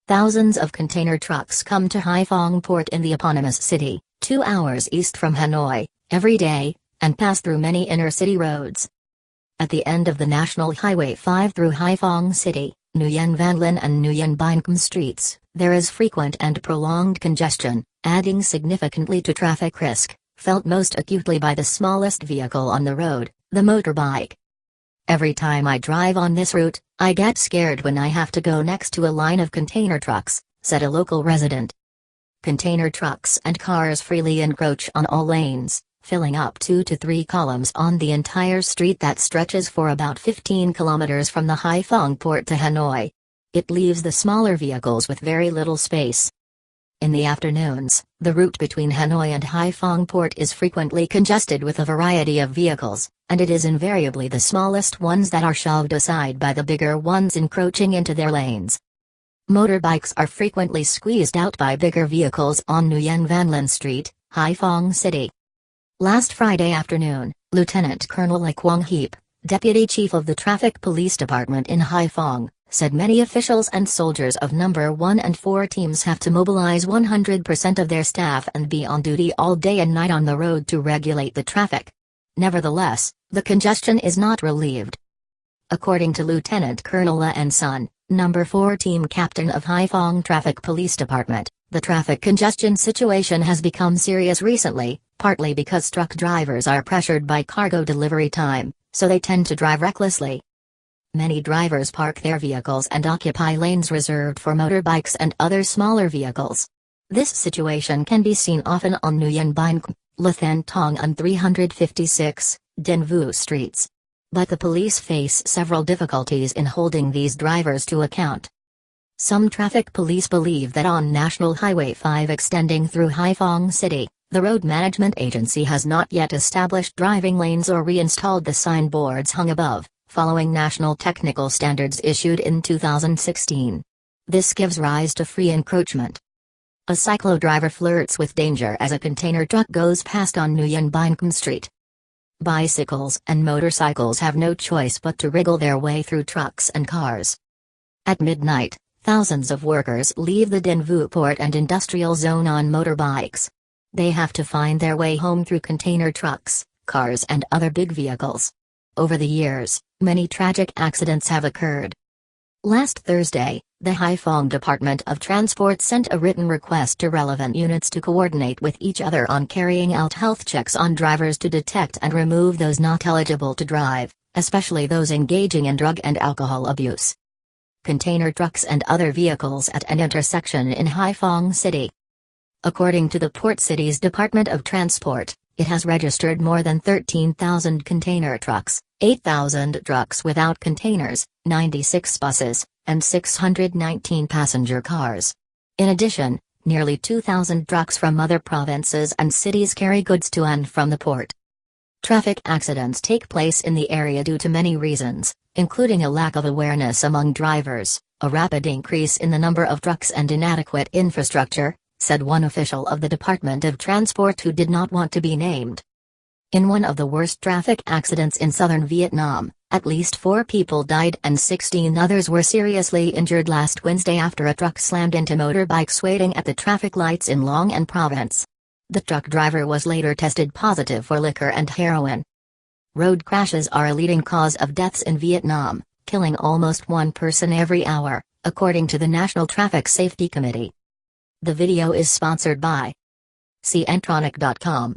Thousands of container trucks come to Hai Phong Port in the eponymous city, 2 hours east from Hanoi, every day, and pass through many inner-city roads. At the end of the National Highway 5 through Hai Phong City, Nguyen Van Linh and Nguyen Binh streets, there is frequent and prolonged congestion, adding significantly to traffic risk, felt most acutely by the smallest vehicle on the road, the motorbike. Every time I drive on this route, I get scared when I have to go next to a line of container trucks, said a local resident. Container trucks and cars freely encroach on all lanes, filling up 2 to 3 columns on the entire street that stretches for about 15 kilometers from the Hai Phong Port to Hanoi. It leaves the smaller vehicles with very little space. In the afternoons, the route between Hanoi and Hai Phong Port is frequently congested with a variety of vehicles, and it is invariably the smallest ones that are shoved aside by the bigger ones encroaching into their lanes. Motorbikes are frequently squeezed out by bigger vehicles on Nguyen Van Linh Street, Hai Phong City. Last Friday afternoon, Lieutenant Colonel Kwang Heap, Deputy Chief of the Traffic Police Department in Hai Phong, said many officials and soldiers of number 1 and 4 teams have to mobilize 100% of their staff and be on duty all day and night on the road to regulate the traffic. Nevertheless, the congestion is not relieved. According to Lieutenant Colonel and Son, number 4 team captain of Hai Phong Traffic Police Department, the traffic congestion situation has become serious recently, partly because truck drivers are pressured by cargo delivery time, so they tend to drive recklessly. Many drivers park their vehicles and occupy lanes reserved for motorbikes and other smaller vehicles. This situation can be seen often on Nguyen Binh, Lathan Tong and 356, Dinh Vu streets. But the police face several difficulties in holding these drivers to account. Some traffic police believe that on National Highway 5 extending through Hai Phong City, the Road Management Agency has not yet established driving lanes or reinstalled the signboards hung above, following national technical standards issued in 2016. This gives rise to free encroachment. A cyclo-driver flirts with danger as a container truck goes past on Nguyen Binh Street. Bicycles and motorcycles have no choice but to wriggle their way through trucks and cars. At midnight, thousands of workers leave the Dinh Vu port and industrial zone on motorbikes. They have to find their way home through container trucks, cars and other big vehicles. Over the years, many tragic accidents have occurred. Last Thursday, the Hai Phong Department of Transport sent a written request to relevant units to coordinate with each other on carrying out health checks on drivers to detect and remove those not eligible to drive, especially those engaging in drug and alcohol abuse. Container trucks and other vehicles at an intersection in Hai Phong City. According to the Port City's Department of Transport, it has registered more than 13,000 container trucks, 8,000 trucks without containers, 96 buses, and 619 passenger cars. In addition, nearly 2,000 trucks from other provinces and cities carry goods to and from the port. Traffic accidents take place in the area due to many reasons, including a lack of awareness among drivers, a rapid increase in the number of trucks and inadequate infrastructure, said one official of the Department of Transport who did not want to be named. In one of the worst traffic accidents in southern Vietnam, at least 4 people died and 16 others were seriously injured last Wednesday after a truck slammed into motorbikes waiting at the traffic lights in Long An Province. The truck driver was later tested positive for liquor and heroin. Road crashes are a leading cause of deaths in Vietnam, killing almost 1 person every hour, according to the National Traffic Safety Committee. The video is sponsored by CNtronic.com.